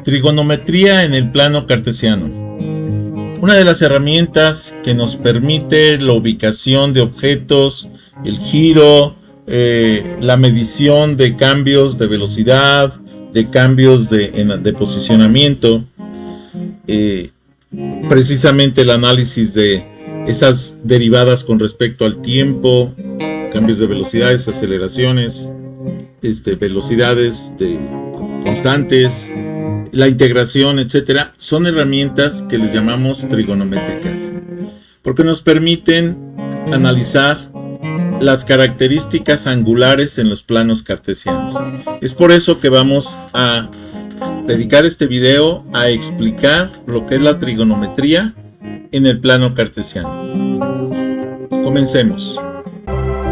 Trigonometría en el plano cartesiano. Una de las herramientas que nos permite la ubicación de objetos, el giro, la medición de cambios de velocidad, de cambios de posicionamiento, precisamente el análisis de esas derivadas con respecto al tiempo, cambios de velocidades, aceleraciones, velocidades constantes, la integración, etcétera, son herramientas que les llamamos trigonométricas, porque nos permiten analizar las características angulares en los planos cartesianos. Es por eso que vamos a dedicar este video a explicar lo que es la trigonometría en el plano cartesiano. Comencemos.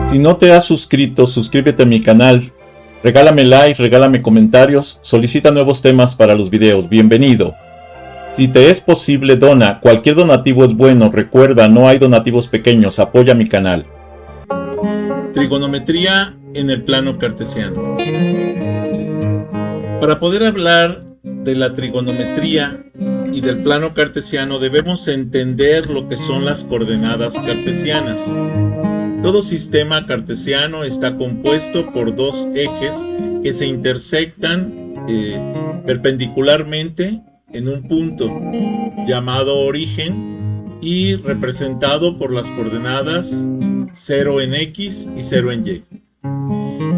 Si no te has suscrito, suscríbete a mi canal. Regálame like, regálame comentarios, solicita nuevos temas para los videos. Bienvenido. Si te es posible, dona. Cualquier donativo es bueno. Recuerda, no hay donativos pequeños. Apoya mi canal. Trigonometría en el plano cartesiano. Para poder hablar de la trigonometría y del plano cartesiano, debemos entender lo que son las coordenadas cartesianas. Todo sistema cartesiano está compuesto por dos ejes que se intersectan perpendicularmente en un punto llamado origen y representado por las coordenadas 0 en X y 0 en Y.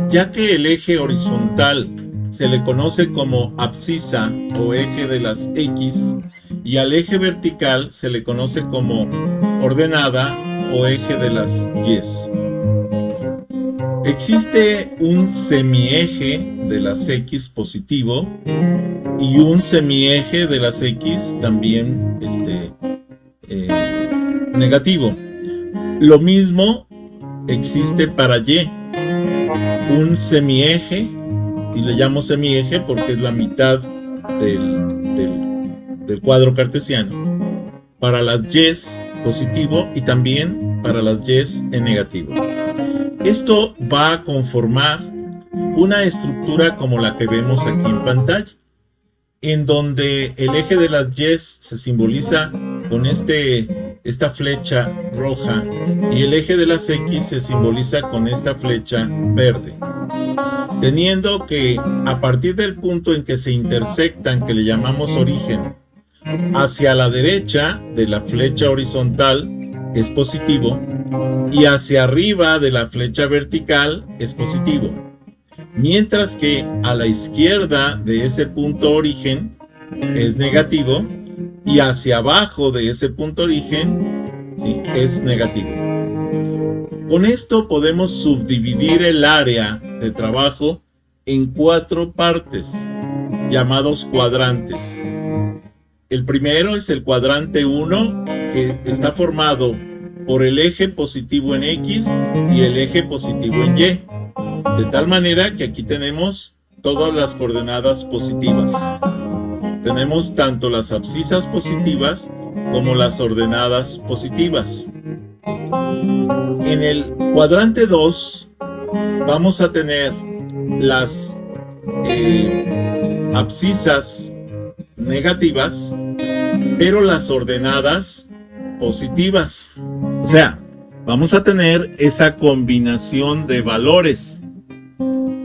Ya que el eje horizontal se le conoce como abscisa o eje de las X y al eje vertical se le conoce como ordenada o eje de las Y. Existe un semieje de las X positivo y un semieje de las X también negativo. Lo mismo existe para Y, un semieje, y le llamo semieje porque es la mitad del cuadro cartesiano, para las Y positivo y también para las Y en negativo. Esto va a conformar una estructura como la que vemos aquí en pantalla, en donde el eje de las Y se simboliza con esta flecha roja y el eje de las X se simboliza con esta flecha verde, teniendo que a partir del punto en que se intersectan, que le llamamos origen, hacia la derecha de la flecha horizontal es positivo y hacia arriba de la flecha vertical es positivo, mientras que a la izquierda de ese punto origen es negativo y hacia abajo de ese punto origen, ¿sí?, es negativo. Con esto podemos subdividir el área de trabajo en 4 partes llamados cuadrantes. El primero es el cuadrante 1, que está formado por el eje positivo en X y el eje positivo en Y, de tal manera que aquí tenemos todas las coordenadas positivas. Tenemos tanto las abscisas positivas como las ordenadas positivas. En el cuadrante 2 vamos a tener las abscisas negativas, pero las ordenadas positivas. O sea, vamos a tener esa combinación de valores,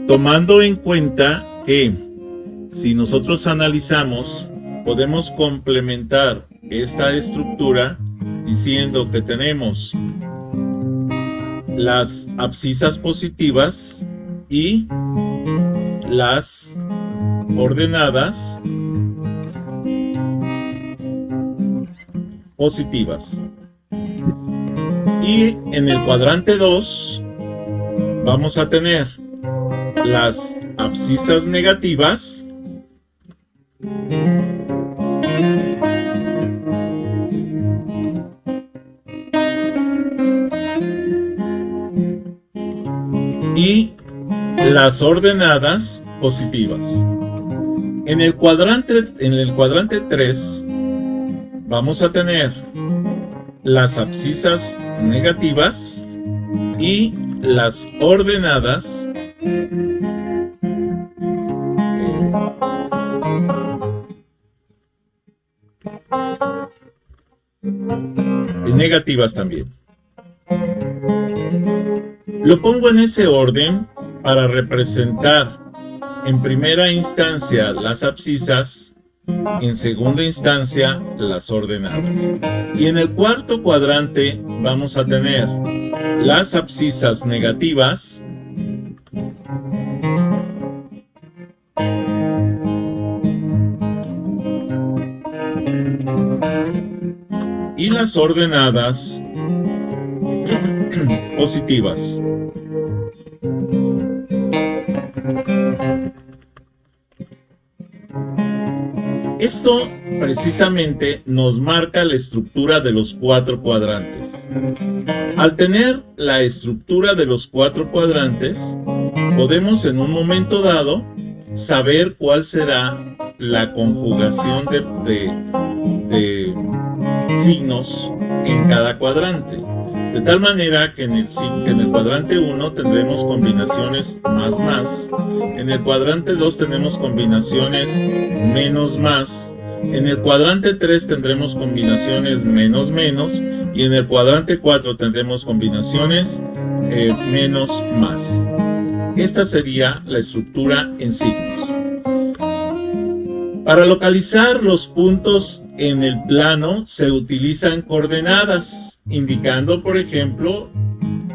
tomando en cuenta que si nosotros analizamos, podemos complementar esta estructura diciendo que tenemos las abscisas positivas y las ordenadas positivas. Y en el cuadrante 2 vamos a tener las abscisas negativas y las ordenadas positivas. En el cuadrante 3 vamos a tener las abscisas negativas y las ordenadas y negativas también. Lo pongo en ese orden para representar en primera instancia las abscisas, en segunda instancia las ordenadas. Y en el cuarto cuadrante vamos a tener las abscisas negativas y las ordenadas positivas. Esto precisamente nos marca la estructura de los cuatro cuadrantes. Al tener la estructura de los cuatro cuadrantes, podemos en un momento dado saber cuál será la conjugación de signos en cada cuadrante. De tal manera que en el cuadrante 1 tendremos combinaciones más, en el cuadrante 2 tenemos combinaciones menos, en el cuadrante 3 tendremos combinaciones menos, y en el cuadrante 4 tendremos combinaciones menos, más. Esta sería la estructura en signos. Para localizar los puntos en el plano se utilizan coordenadas, indicando, por ejemplo,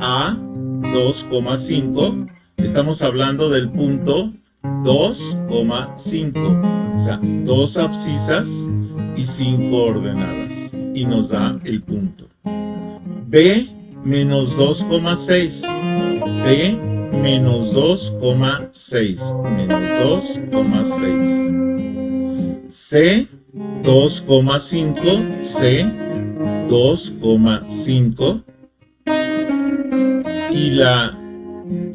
a 2,5. Estamos hablando del punto 2,5. O sea, 2 abscisas y 5 ordenadas. Y nos da el punto. B menos 2,6. B menos 2,6. Menos 2,6. C 2,5, C 2,5 y la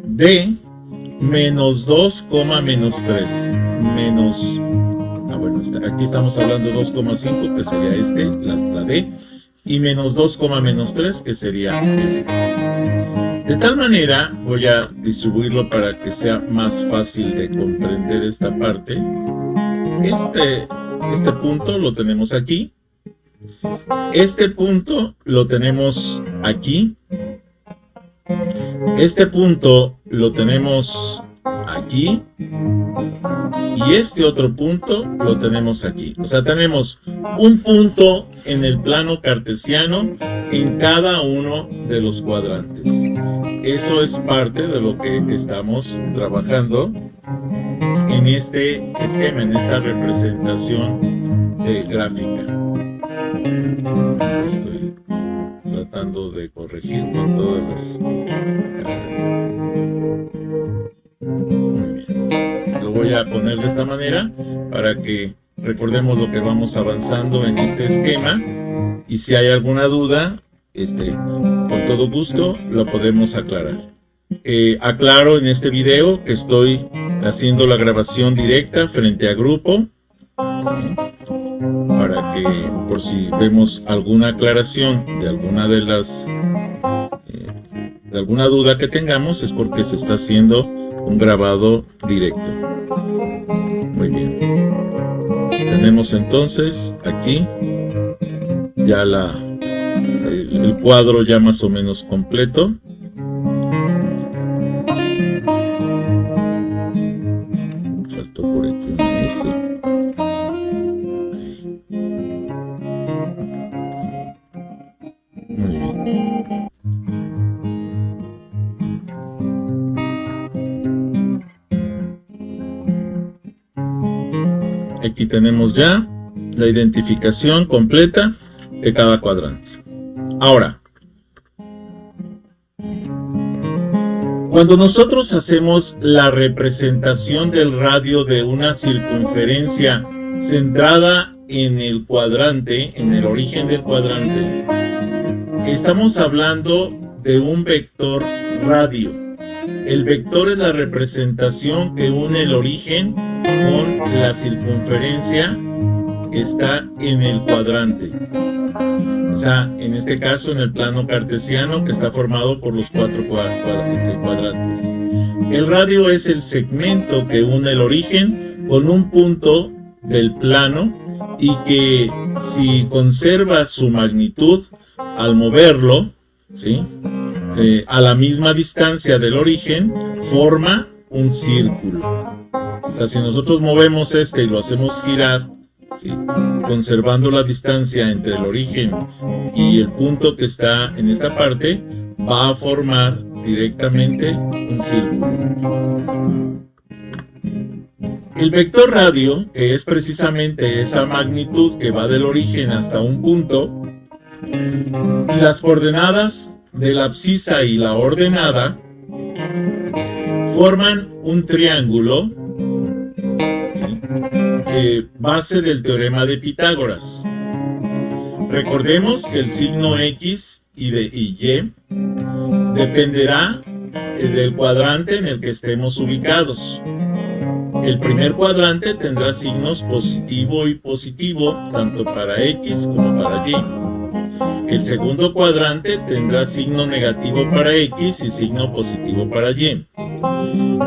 D menos 2,3 menos, bueno, aquí estamos hablando de 2,5 que sería la D, y menos 2,3 que sería este. De tal manera, voy a distribuirlo para que sea más fácil de comprender esta parte. Este punto lo tenemos aquí. Este punto lo tenemos aquí. Este punto lo tenemos aquí. Y este otro punto lo tenemos aquí. O sea, tenemos un punto en el plano cartesiano en cada uno de los cuadrantes. Eso es parte de lo que estamos trabajando en este esquema, en esta representación gráfica. Estoy tratando de corregir con todas las... Muy bien. Lo voy a poner de esta manera para que recordemos lo que vamos avanzando en este esquema, y si hay alguna duda, con todo gusto lo podemos aclarar. Aclaro en este video que estoy haciendo la grabación directa frente a grupo, ¿sí? Para que, por si vemos alguna aclaración de alguna de alguna duda que tengamos, es porque se está haciendo un grabado directo. Muy bien. Tenemos entonces aquí ya el cuadro ya más o menos completo. Faltó por aquí una S. Muy bien. Aquí tenemos ya la identificación completa de cada cuadrante. Ahora, cuando nosotros hacemos la representación del radio de una circunferencia centrada en el cuadrante, en el origen del cuadrante, estamos hablando de un vector radio. El vector es la representación que une el origen con la circunferencia que está en el cuadrante. O sea, en este caso en el plano cartesiano, que está formado por los 4 cuadrantes. El radio es el segmento que une el origen con un punto del plano y que si conserva su magnitud al moverlo, ¿sí? A la misma distancia del origen, forma un círculo. O sea, si nosotros movemos y lo hacemos girar, ¿sí? Conservando la distancia entre el origen y el punto que está en esta parte, va a formar directamente un círculo. El vector radio, que es precisamente esa magnitud que va del origen hasta un punto, y las coordenadas de la abscisa y la ordenada forman un triángulo, ¿sí? Base del teorema de Pitágoras. Recordemos que el signo X y Y dependerá del cuadrante en el que estemos ubicados. El primer cuadrante tendrá signos positivo y positivo, tanto para X como para Y. El segundo cuadrante tendrá signo negativo para X y signo positivo para Y.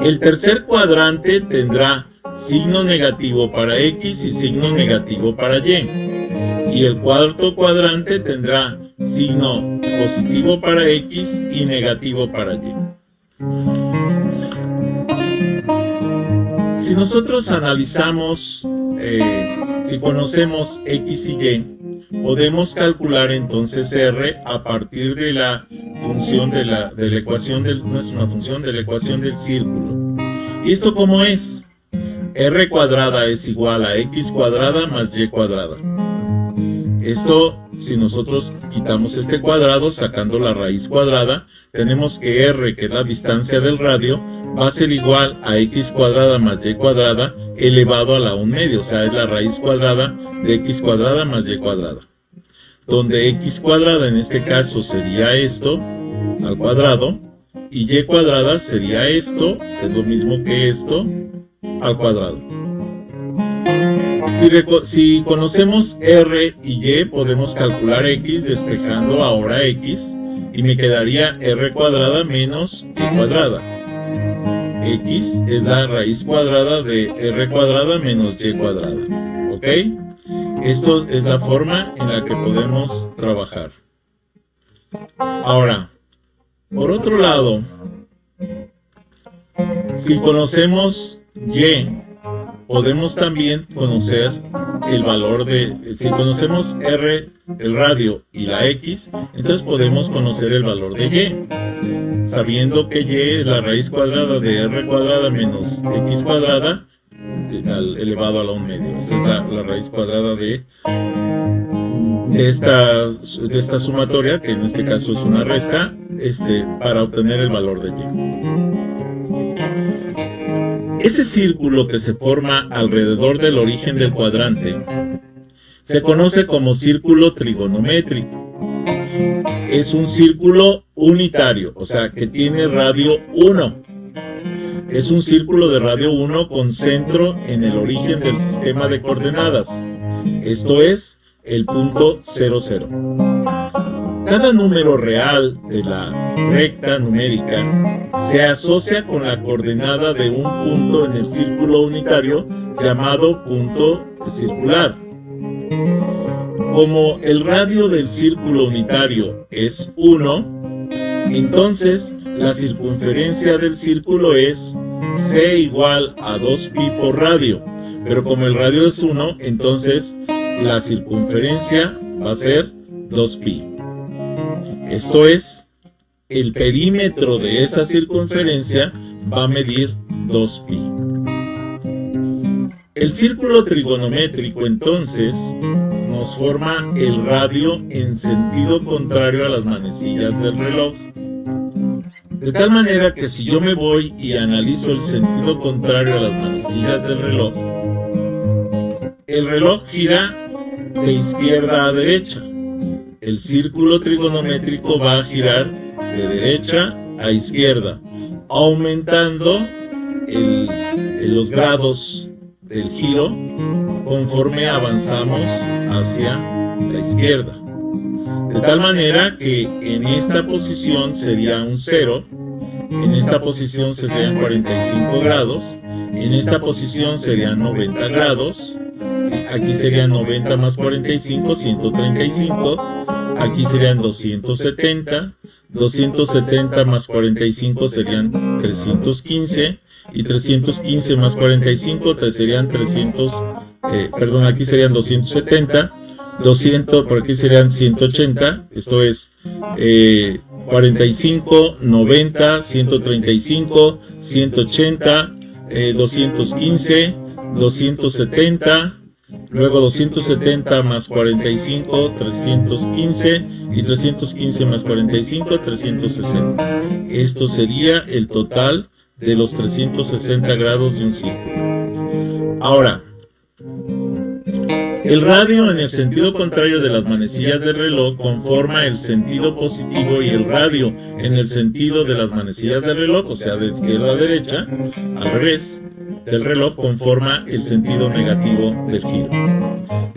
El tercer cuadrante tendrá signo negativo para X y signo negativo para Y. Y el cuarto cuadrante tendrá signo positivo para X y negativo para Y. Si nosotros analizamos, si conocemos X y Y, podemos calcular entonces R a partir de la función de la ecuación no es una función, de la ecuación del círculo. ¿Y esto cómo es? R cuadrada es igual a X cuadrada más Y cuadrada. Esto, si nosotros quitamos este cuadrado, sacando la raíz cuadrada, tenemos que R, que es la distancia del radio, va a ser igual a X cuadrada más Y cuadrada elevado a la 1/2, o sea, es la raíz cuadrada de X cuadrada más Y cuadrada. Donde X cuadrada en este caso sería esto, al cuadrado, y Y cuadrada sería esto, que es lo mismo que esto, al cuadrado. Si conocemos R y Y, podemos calcular X despejando ahora X, y me quedaría R cuadrada menos Y cuadrada. X es la raíz cuadrada de R cuadrada menos Y cuadrada. ¿Ok? Esto es la forma en la que podemos trabajar. Ahora, por otro lado, si conocemos Y, podemos también conocer el valor si conocemos R, el radio y la X, entonces podemos conocer el valor de Y. Sabiendo que Y es la raíz cuadrada de R cuadrada menos X cuadrada elevado a la 1/2. Esa es la raíz cuadrada de esta sumatoria, que en este caso es una resta, para obtener el valor de Y. Ese círculo que se forma alrededor del origen del cuadrante se conoce como círculo trigonométrico. Es un círculo unitario, o sea, que tiene radio 1. Es un círculo de radio 1 con centro en el origen del sistema de coordenadas. Esto es el punto 0, 0. Cada número real de la recta numérica se asocia con la coordenada de un punto en el círculo unitario llamado punto circular. Como el radio del círculo unitario es 1, entonces la circunferencia del círculo es C igual a 2pi por radio. Pero como el radio es 1, entonces la circunferencia va a ser 2pi. Esto es, el perímetro de esa circunferencia va a medir 2pi. El círculo trigonométrico entonces nos forma el radio en sentido contrario a las manecillas del reloj. De tal manera que si yo me voy y analizo el sentido contrario a las manecillas del reloj, el reloj gira de izquierda a derecha. El círculo trigonométrico va a girar de derecha a izquierda, aumentando los grados del giro conforme avanzamos hacia la izquierda. De tal manera que en esta posición sería un 0, en esta posición serían 45 grados, en esta posición serían 90 grados, ¿sí? Aquí serían 90 más 45, 135. Aquí serían 270. 270 más 45 serían 315. Y 315 más 45 serían 300. Aquí serían 270. 200, por aquí serían 180. Esto es 45, 90, 135, 180, 215, 270. Luego 270 más 45, 315, y 315 más 45, 360. Esto sería el total de los 360 grados de un círculo. Ahora, el radio en el sentido contrario de las manecillas del reloj conforma el sentido positivo, y el radio en el sentido de las manecillas del reloj, o sea, de izquierda a derecha, al revés del reloj, conforma el sentido negativo del giro.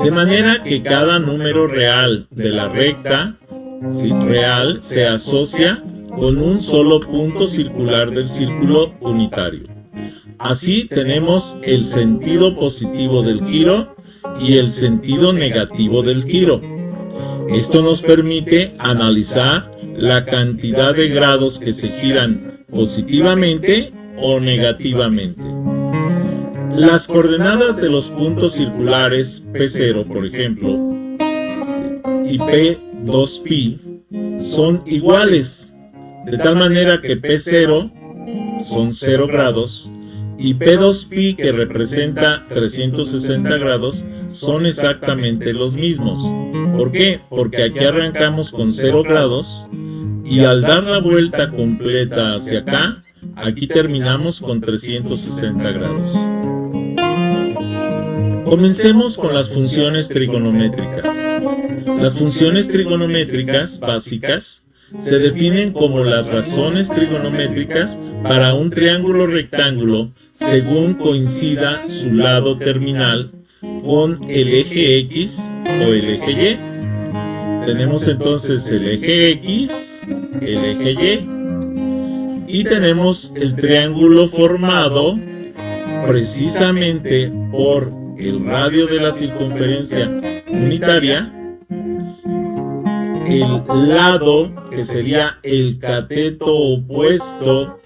De manera que cada número real de la recta, ¿sí?, real, se asocia con un solo punto circular del círculo unitario. Así tenemos el sentido positivo del giro y el sentido negativo del giro. Esto nos permite analizar la cantidad de grados que se giran positivamente o negativamente. Las coordenadas de los puntos circulares P0, por ejemplo, y P2pi son iguales, de tal manera que P0 son 0 grados y P2pi, que representa 360 grados, son exactamente los mismos. ¿Por qué? Porque aquí arrancamos con 0 grados y al dar la vuelta completa hacia acá, aquí terminamos con 360 grados. Comencemos con las funciones trigonométricas. Las funciones trigonométricas básicas se definen como las razones trigonométricas para un triángulo rectángulo según coincida su lado terminal con el eje X o el eje Y. Tenemos entonces el eje X, el eje Y, y tenemos el triángulo formado precisamente por el radio de la circunferencia unitaria, el lado que sería el cateto opuesto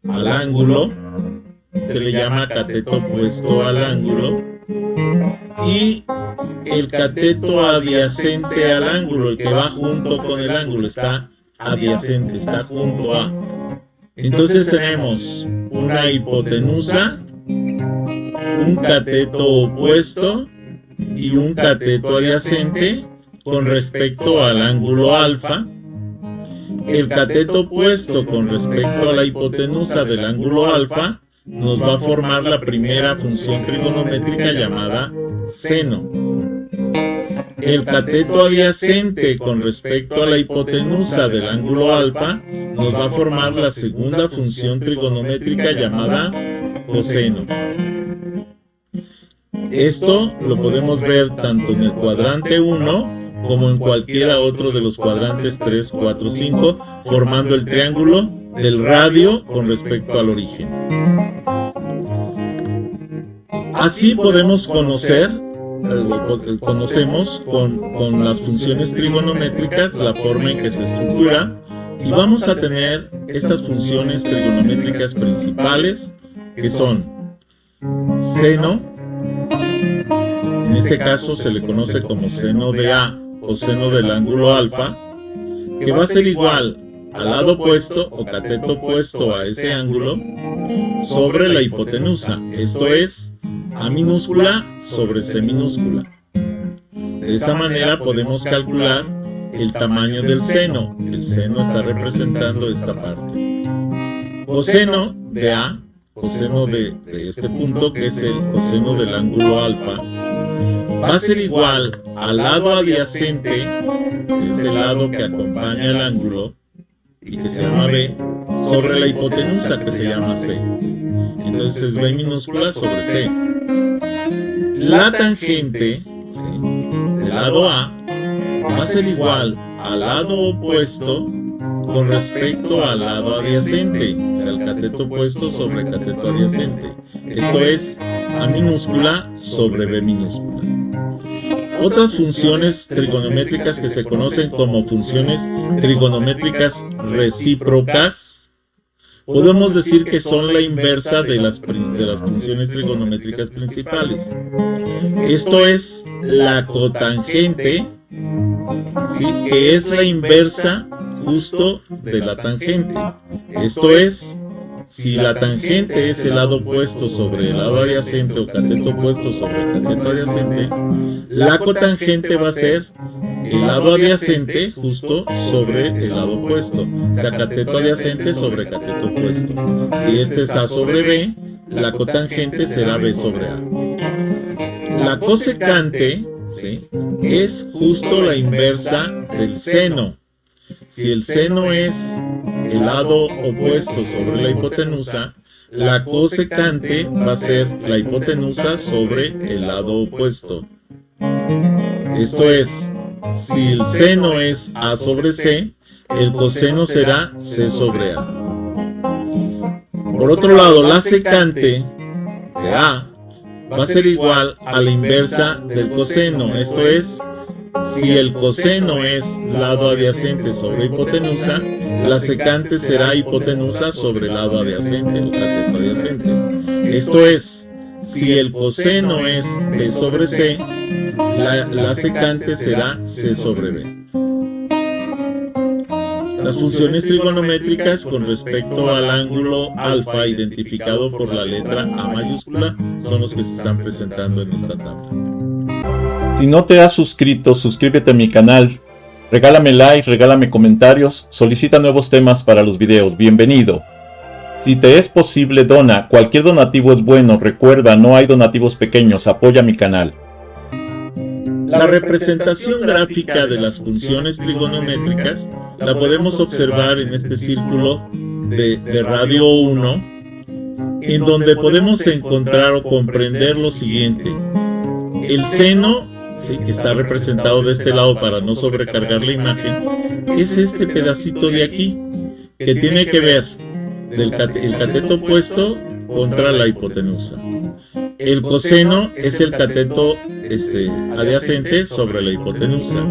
al ángulo, se le llama cateto opuesto al ángulo, y el cateto adyacente al ángulo, el que va junto con el ángulo, está adyacente, está junto a. Entonces tenemos una hipotenusa, un cateto opuesto y un cateto adyacente con respecto al ángulo alfa. El cateto opuesto con respecto a la hipotenusa del ángulo alfa nos va a formar la primera función trigonométrica llamada seno. El cateto adyacente con respecto a la hipotenusa del ángulo alfa nos va a formar la segunda función trigonométrica llamada coseno. Esto lo podemos ver tanto en el cuadrante 1 como en cualquiera otro de los cuadrantes 3, 4, 5, formando el triángulo del radio con respecto al origen. Así podemos conocemos con las funciones trigonométricas la forma en que se estructura, y vamos a tener estas funciones trigonométricas principales, que son seno. En este caso se le conoce como seno de A o seno del ángulo alfa, que va a ser igual al lado opuesto o cateto opuesto a ese ángulo sobre la hipotenusa, esto es A minúscula sobre C minúscula. De esa manera podemos calcular el tamaño del seno. El seno está representando esta parte. Coseno de A, coseno de este punto, que es el coseno del ángulo alfa, va a ser igual al lado adyacente, que es el lado que acompaña el ángulo y que se llama B, sobre la hipotenusa, que se llama C. Entonces es B minúscula sobre C. La tangente, ¿sí?, del lado A va a ser igual al lado opuesto con respecto al lado adyacente, o sea, el cateto opuesto sobre el cateto adyacente. Esto es A minúscula sobre B minúscula. Otras funciones trigonométricas que se conocen como funciones trigonométricas recíprocas, podemos decir que son la inversa de las funciones trigonométricas principales. Esto es la cotangente, ¿sí?, que es la inversa justo de la tangente. Esto es, si la tangente es el lado opuesto sobre el lado adyacente o cateto opuesto sobre el cateto adyacente, la cotangente va a ser el lado adyacente justo sobre el lado opuesto. O sea, cateto adyacente sobre cateto opuesto. Si este es A sobre B, la cotangente será B sobre A. La cosecante, ¿sí?, es justo la inversa del seno. Si el seno es el lado opuesto sobre la hipotenusa, la cosecante va a ser la hipotenusa sobre el lado opuesto. Esto es, si el seno es A sobre C, el coseno será C sobre A. Por otro lado, la secante de A va a ser igual a la inversa del coseno. Esto es, si el coseno es lado adyacente sobre hipotenusa, la secante será hipotenusa sobre lado adyacente o cateto adyacente. Esto es, si el coseno es B sobre C, la secante será C sobre B. Las funciones trigonométricas con respecto al ángulo alfa identificado por la letra A mayúscula son los que se están presentando en esta tabla. Si no te has suscrito, suscríbete a mi canal, regálame like, regálame comentarios, solicita nuevos temas para los videos, bienvenido. Si te es posible, dona, cualquier donativo es bueno, recuerda, no hay donativos pequeños, apoya mi canal. La representación gráfica de las funciones trigonométricas la podemos observar en este círculo de radio 1, en donde podemos encontrar o comprender lo siguiente. El seno, ¿sí?, que está representado de este lado para no sobrecargar la imagen, es este pedacito de aquí, que tiene que ver el cateto opuesto contra la hipotenusa. El coseno es el cateto adyacente sobre la hipotenusa.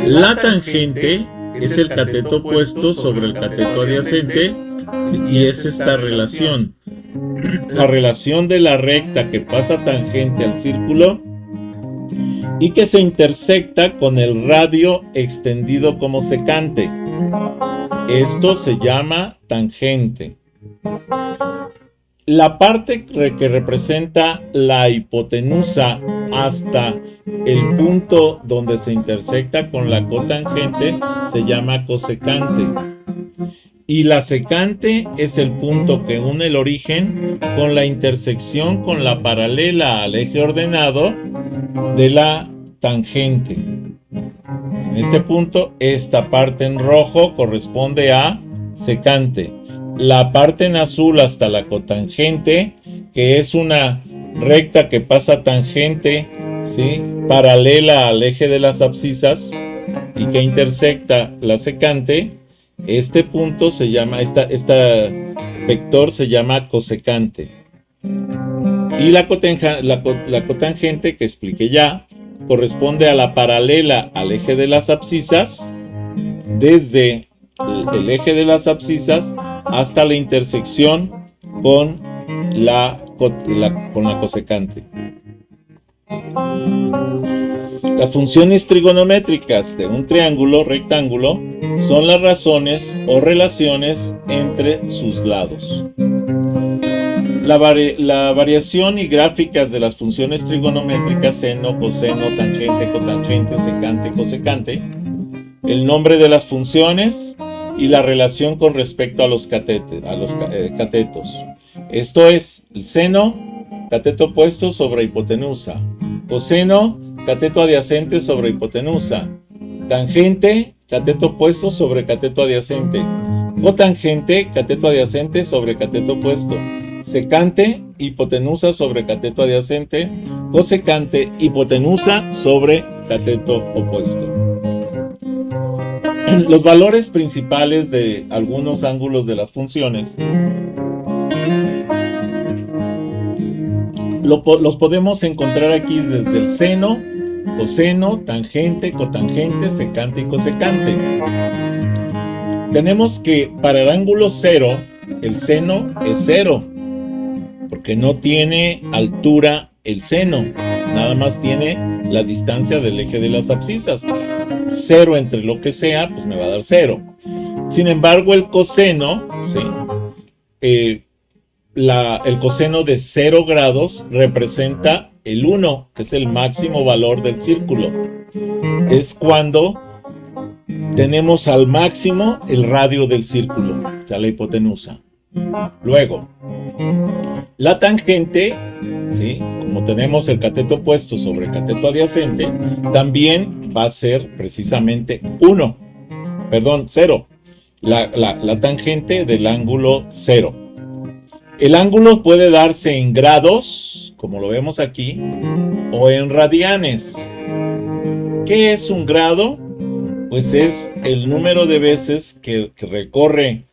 La tangente es el cateto opuesto sobre el cateto adyacente, y es esta relación. La relación de la recta que pasa tangente al círculo y que se intersecta con el radio extendido como secante. Esto se llama tangente. La parte que representa la hipotenusa hasta el punto donde se intersecta con la cotangente se llama cosecante. Y la secante es el punto que une el origen con la intersección con la paralela al eje ordenado de la tangente. En este punto, esta parte en rojo corresponde a secante. La parte en azul hasta la cotangente, que es una recta que pasa tangente, ¿sí?, paralela al eje de las abscisas y que intersecta la secante. Este punto se llama, esta vector se llama cosecante. Y la cotangente, que expliqué ya, corresponde a la paralela al eje de las abscisas, desde el eje de las abscisas hasta la intersección con la cosecante. Las funciones trigonométricas de un triángulo rectángulo son las razones o relaciones entre sus lados. La variación y gráficas de las funciones trigonométricas seno, coseno, tangente, cotangente, secante, cosecante, el nombre de las funciones y la relación con respecto a los catetos. Esto es, el seno, cateto opuesto sobre hipotenusa. Coseno, cateto adyacente sobre hipotenusa. Tangente, cateto opuesto sobre cateto adyacente. Cotangente, cateto adyacente sobre cateto opuesto. Secante, hipotenusa sobre cateto adyacente. Cosecante, hipotenusa sobre cateto opuesto. Los valores principales de algunos ángulos de las funciones los podemos encontrar aquí desde el seno, coseno, tangente, cotangente, secante y cosecante. Tenemos que para el ángulo cero, el seno es 0, porque no tiene altura el seno, nada más tiene la distancia del eje de las abscisas. 0 entre lo que sea, pues me va a dar 0. Sin embargo, el coseno, ¿sí? El coseno de 0 grados representa el 1, que es el máximo valor del círculo. Es cuando tenemos al máximo el radio del círculo, o sea, la hipotenusa. Luego, la tangente, ¿sí? Como tenemos el cateto opuesto sobre el cateto adyacente, también va a ser precisamente 0. La tangente del ángulo 0. El ángulo puede darse en grados, como lo vemos aquí, o en radianes. ¿Qué es un grado? Pues es el número de veces que recorre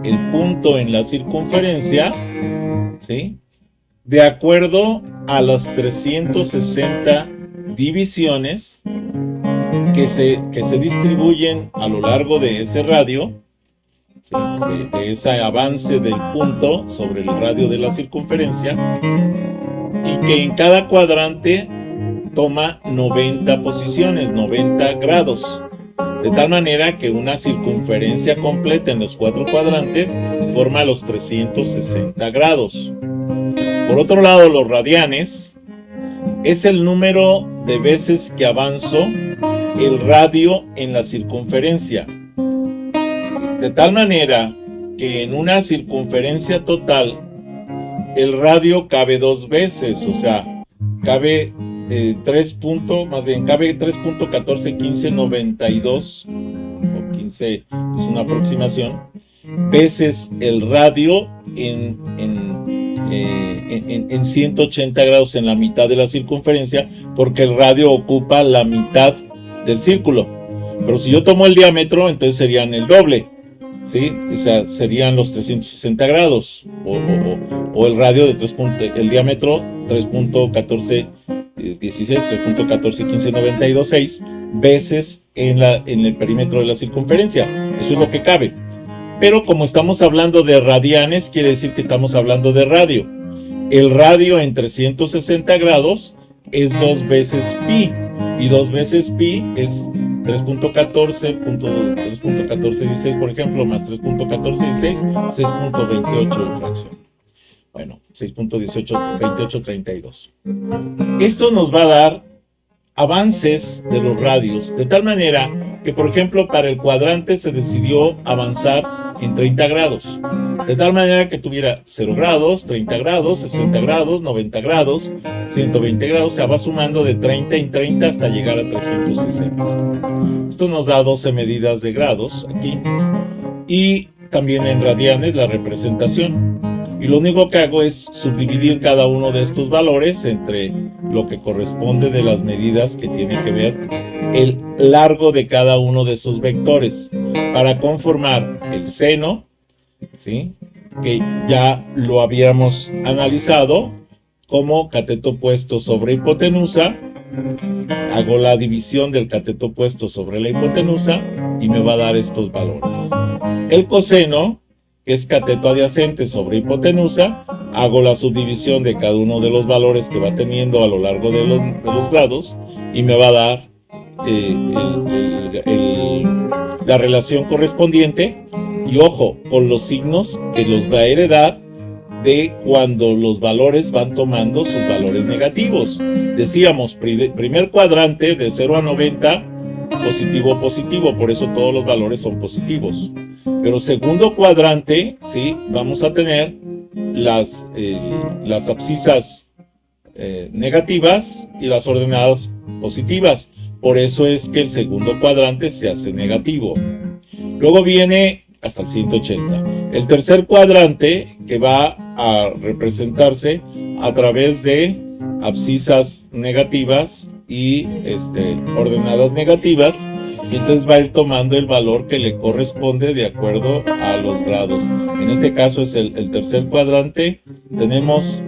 el punto en la circunferencia, ¿sí? De acuerdo a las 360 divisiones que se distribuyen a lo largo de ese radio, ¿sí? de ese avance del punto sobre el radio de la circunferencia, y que en cada cuadrante toma 90 posiciones, 90 grados. De tal manera que una circunferencia completa en los 4 cuadrantes forma los 360 grados. Por otro lado, los radianes es el número de veces que avanzo el radio en la circunferencia. De tal manera que en una circunferencia total el radio cabe 2 veces, o sea, cabe 3.141592 o 15 es una aproximación veces el radio en 180 grados en la mitad de la circunferencia, porque el radio ocupa la mitad del círculo. Pero si yo tomo el diámetro, entonces serían el doble, ¿sí? O sea, serían los 360 grados o el radio de el diámetro 3.1416, 3.141592.6 veces en el perímetro de la circunferencia. Eso es lo que cabe. Pero como estamos hablando de radianes, quiere decir que estamos hablando de radio. El radio en 360 grados es 2 veces pi, y 2 veces pi es 3.1416, por ejemplo, más 3.1416, 6.28 de fracción. Bueno, 6.182832. Esto nos va a dar avances de los radios, de tal manera que, por ejemplo, para el cuadrante se decidió avanzar en 30 grados, de tal manera que tuviera 0 grados, 30 grados, 60 grados, 90 grados, 120 grados, se va sumando de 30 en 30 hasta llegar a 360. Esto nos da 12 medidas de grados aquí, y también en radianes la representación. Y lo único que hago es subdividir cada uno de estos valores entre lo que corresponde de las medidas que tiene que ver el largo de cada uno de esos vectores para conformar el seno, ¿sí? Que ya lo habíamos analizado como cateto opuesto sobre hipotenusa. Hago la división del cateto opuesto sobre la hipotenusa y me va a dar estos valores. El coseno, que es cateto adyacente sobre hipotenusa, hago la subdivisión de cada uno de los valores que va teniendo a lo largo de los grados y me va a dar la relación correspondiente, y ojo, con los signos que los va a heredar de cuando los valores van tomando sus valores negativos. Decíamos, primer cuadrante de 0 a 90, positivo, positivo, por eso todos los valores son positivos. Pero segundo cuadrante, sí, vamos a tener las abscisas negativas y las ordenadas positivas. Por eso es que el segundo cuadrante se hace negativo. Luego viene hasta el 180. El tercer cuadrante, que va a representarse a través de abscisas negativas y ordenadas negativas. Y entonces va a ir tomando el valor que le corresponde de acuerdo a los grados. En este caso es el tercer cuadrante. Tenemos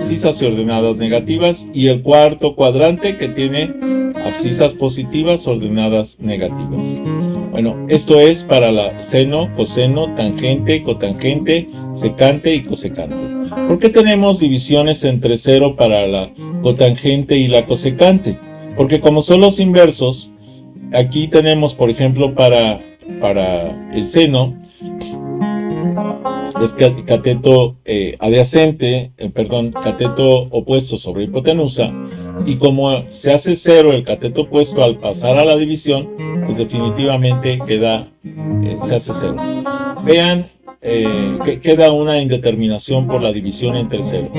abscisas y ordenadas negativas, y el cuarto cuadrante que tiene abscisas positivas, ordenadas negativas. Bueno, esto es para la seno, coseno, tangente, cotangente, secante y cosecante. ¿Por qué tenemos divisiones entre 0 para la cotangente y la cosecante? Porque como son los inversos, aquí tenemos, por ejemplo, para el seno, es cateto adyacente, cateto opuesto sobre hipotenusa, y como se hace 0 el cateto opuesto al pasar a la división, pues definitivamente se hace 0. Vean que queda una indeterminación por la división entre 0.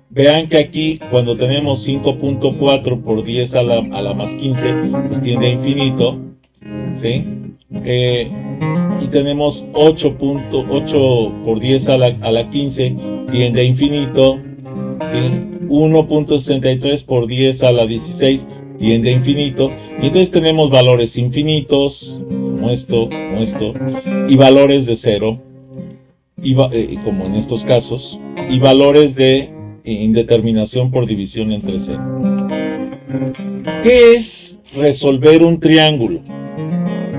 Vean que aquí cuando tenemos 5.4 por 10 a la más 15, pues tiende a infinito, ¿sí? Y tenemos 8.8 por 10 a la 15, tiende a infinito, ¿sí? 1.63 por 10 a la 16, tiende a infinito. Y entonces tenemos valores infinitos, como esto, y valores de 0, como en estos casos, y valores de indeterminación por división entre 0. ¿Qué es resolver un triángulo?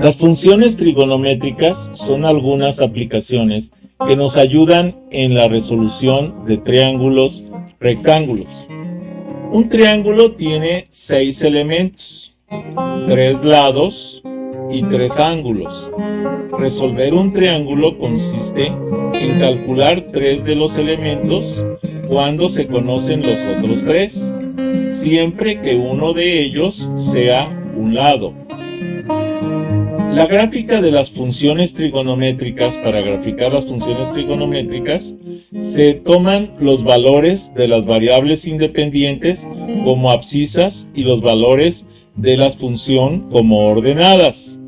Las funciones trigonométricas son algunas aplicaciones que nos ayudan en la resolución de triángulos rectángulos. Un triángulo tiene 6 elementos, 3 lados y 3 ángulos. Resolver un triángulo consiste en calcular 3 de los elementos cuando se conocen los otros 3, siempre que uno de ellos sea un lado. La gráfica de las funciones trigonométricas, para graficar las funciones trigonométricas, se toman los valores de las variables independientes como abscisas y los valores de la función como ordenadas.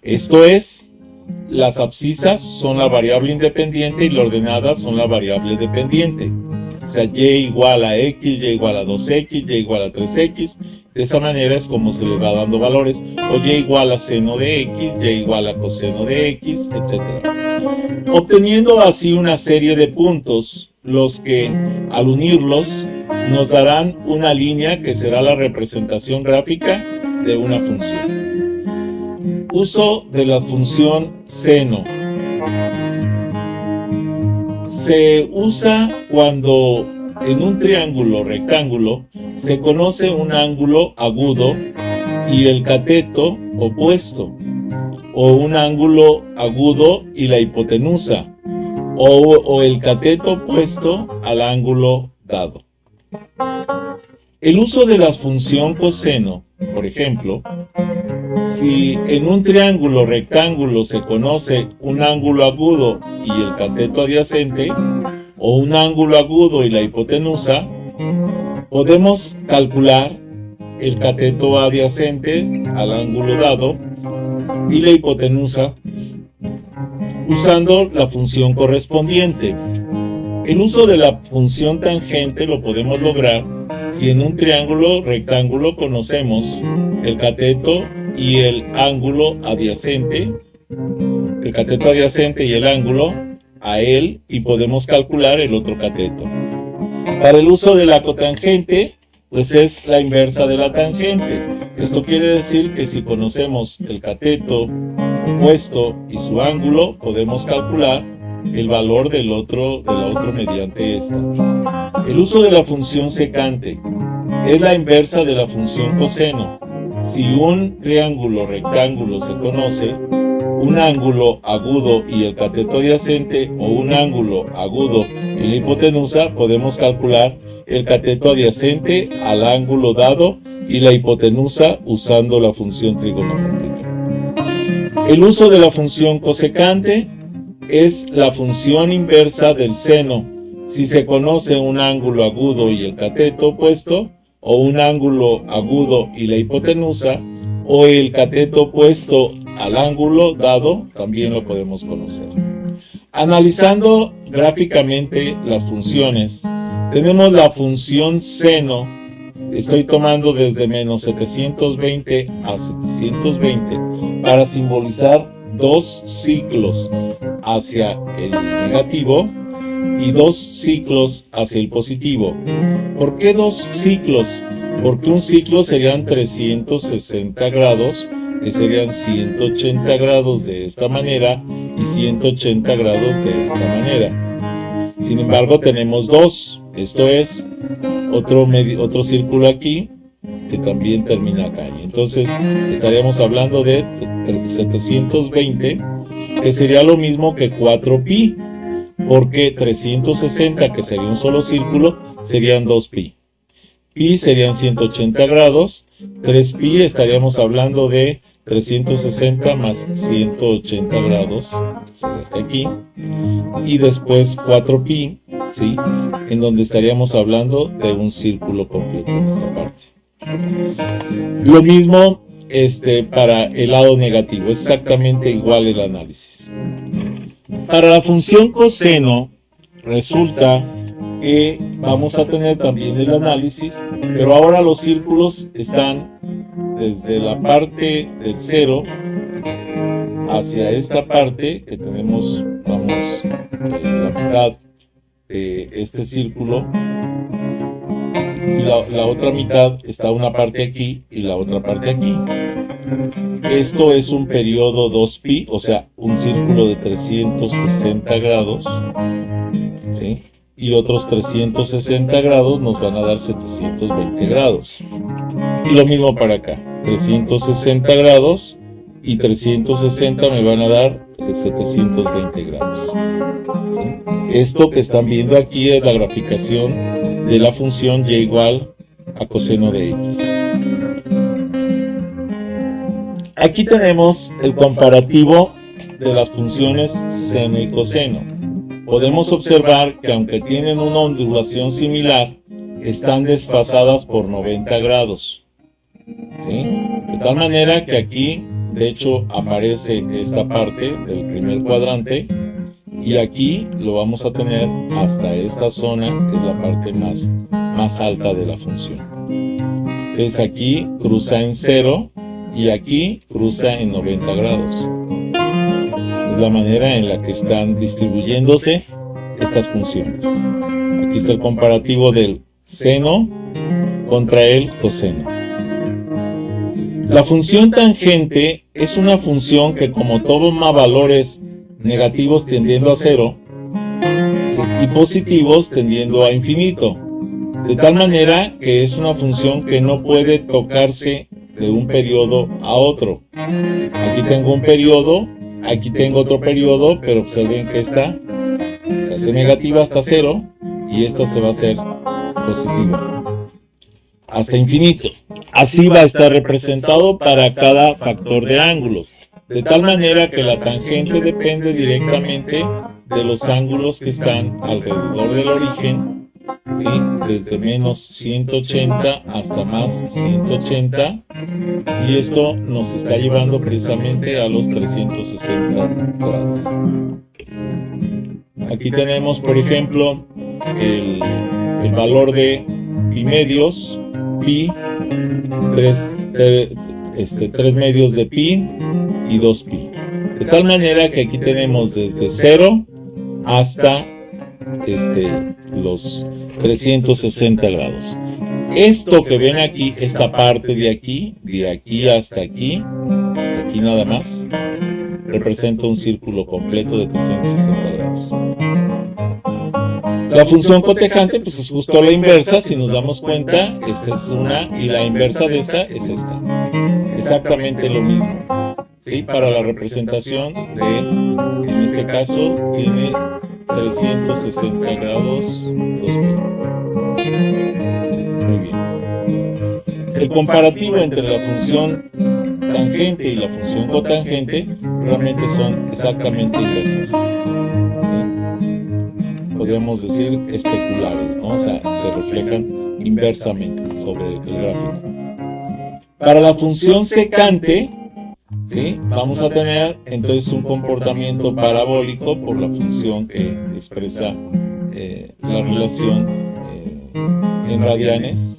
Esto es, las abscisas son la variable independiente y la ordenada son la variable dependiente. O sea, y igual a x, y igual a 2x, y igual a 3x. De esa manera es como se le va dando valores. O y igual a seno de x, y igual a coseno de x, etc. Obteniendo así una serie de puntos, los que, al unirlos, nos darán una línea que será la representación gráfica de una función. Uso de la función seno. Se usa cuando en un triángulo rectángulo se conoce un ángulo agudo y el cateto opuesto, o un ángulo agudo y la hipotenusa, o el cateto opuesto al ángulo dado. El uso de la función coseno, por ejemplo, si en un triángulo rectángulo se conoce un ángulo agudo y el cateto adyacente, o un ángulo agudo y la hipotenusa, podemos calcular el cateto adyacente al ángulo dado y la hipotenusa usando la función correspondiente. El uso de la función tangente lo podemos lograr si en un triángulo rectángulo conocemos el cateto y el ángulo adyacente, el cateto adyacente y el ángulo a él, y podemos calcular el otro cateto. Para el uso de la cotangente, pues es la inversa de la tangente. Esto quiere decir que si conocemos el cateto opuesto y su ángulo, podemos calcular el valor de la otro mediante esta. El uso de la función secante es la inversa de la función coseno. Si un triángulo rectángulo se conoce un ángulo agudo y el cateto adyacente, o un ángulo agudo y la hipotenusa, podemos calcular el cateto adyacente al ángulo dado y la hipotenusa usando la función trigonométrica. El uso de la función cosecante es la función inversa del seno si se conoce un ángulo agudo y el cateto opuesto, o un ángulo agudo y la hipotenusa, o el cateto opuesto al ángulo dado, también lo podemos conocer. Analizando gráficamente las funciones, tenemos la función seno. Estoy tomando desde menos 720 a 720 para simbolizar dos ciclos hacia el negativo, y 2 ciclos hacia el positivo. ¿Por qué 2 ciclos? Porque un ciclo serían 360 grados, que serían 180 grados de esta manera y 180 grados de esta manera. Sin embargo, tenemos 2, esto es otro círculo aquí, que también termina acá. Y entonces estaríamos hablando de 720, que sería lo mismo que 4pi, porque 360, que sería un solo círculo, serían 2pi. Pi serían 180 grados, 3pi estaríamos hablando de 360 más 180 grados, hasta aquí, y después 4pi, ¿sí? En donde estaríamos hablando de un círculo completo en esta parte. Lo mismo para el lado negativo, exactamente igual el análisis. Para la función coseno, resulta que vamos a tener también el análisis, pero ahora los círculos están desde la parte del 0 hacia esta parte que tenemos, vamos, la mitad de este círculo, y la otra mitad está una parte aquí y la otra parte aquí. Esto es un periodo 2pi, o sea, un círculo de 360 grados, ¿sí? Y otros 360 grados nos van a dar 720 grados. Y lo mismo para acá, 360 grados y 360 me van a dar 720 grados. ¿Sí? Esto que están viendo aquí es la graficación de la función y igual a coseno de x. Aquí tenemos el comparativo de las funciones seno y coseno. Podemos observar que aunque tienen una ondulación similar, están desfasadas por 90 grados. ¿Sí? De tal manera que aquí, de hecho, aparece esta parte del primer cuadrante, y aquí lo vamos a tener hasta esta zona, que es la parte más alta de la función. Entonces aquí cruza en 0 y aquí cruza en 90 grados. Es la manera en la que están distribuyéndose estas funciones. Aquí está el comparativo del seno contra el coseno. La función tangente es una función que, como toma valores negativos tendiendo a 0 y positivos tendiendo a infinito, de tal manera que es una función que no puede tocarse de un periodo a otro. Aquí tengo un periodo, aquí tengo otro periodo, pero observen que esta se hace negativa hasta 0 y esta se va a hacer positiva hasta infinito. Así va a estar representado para cada factor de ángulos, de tal manera que la tangente depende directamente de los ángulos que están alrededor del origen, ¿sí? Desde menos 180 hasta más 180, y esto nos está llevando precisamente a los 360 grados. Aquí tenemos, por ejemplo, el valor de pi medios, pi, 3 medios de pi y 2pi. De tal manera que aquí tenemos desde 0 hasta los 360 grados. Esto que ven aquí, esta parte de aquí hasta aquí nada más, representa un círculo completo de 360 grados. La función cotejante pues es justo la inversa. Si nos damos cuenta, esta es una y la inversa de esta es esta. Exactamente lo mismo. ¿Sí? Para la representación en este caso, tiene 360 grados 2000. Muy bien. El comparativo entre la función tangente y la función cotangente realmente son exactamente inversas. ¿Sí? Podríamos decir especulares, ¿no? O sea, se reflejan inversamente sobre el gráfico. Para la función secante, ¿sí? Vamos a tener entonces un comportamiento parabólico por la función que expresa la relación en radianes.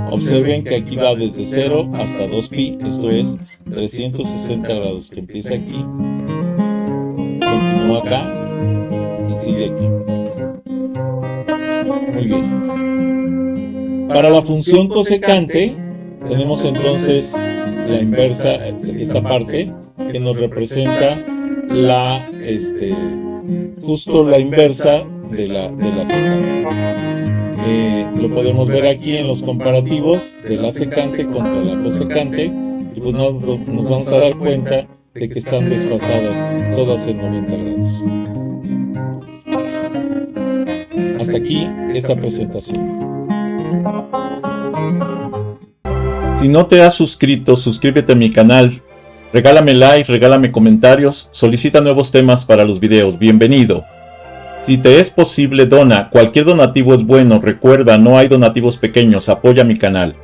Observen que aquí va desde 0 hasta 2pi, esto es 360 grados, que empieza aquí, continúa acá y sigue aquí. Muy bien. Para la función cosecante tenemos entonces la inversa, esta parte que nos representa justo la inversa de la secante. Lo podemos ver aquí en los comparativos de la secante contra la cosecante, y pues nos vamos a dar cuenta de que están desfasadas todas en 90 grados. Hasta aquí esta presentación. Si no te has suscrito, suscríbete a mi canal, regálame like, regálame comentarios, solicita nuevos temas para los videos, bienvenido. Si te es posible, dona, cualquier donativo es bueno, recuerda, no hay donativos pequeños, apoya mi canal.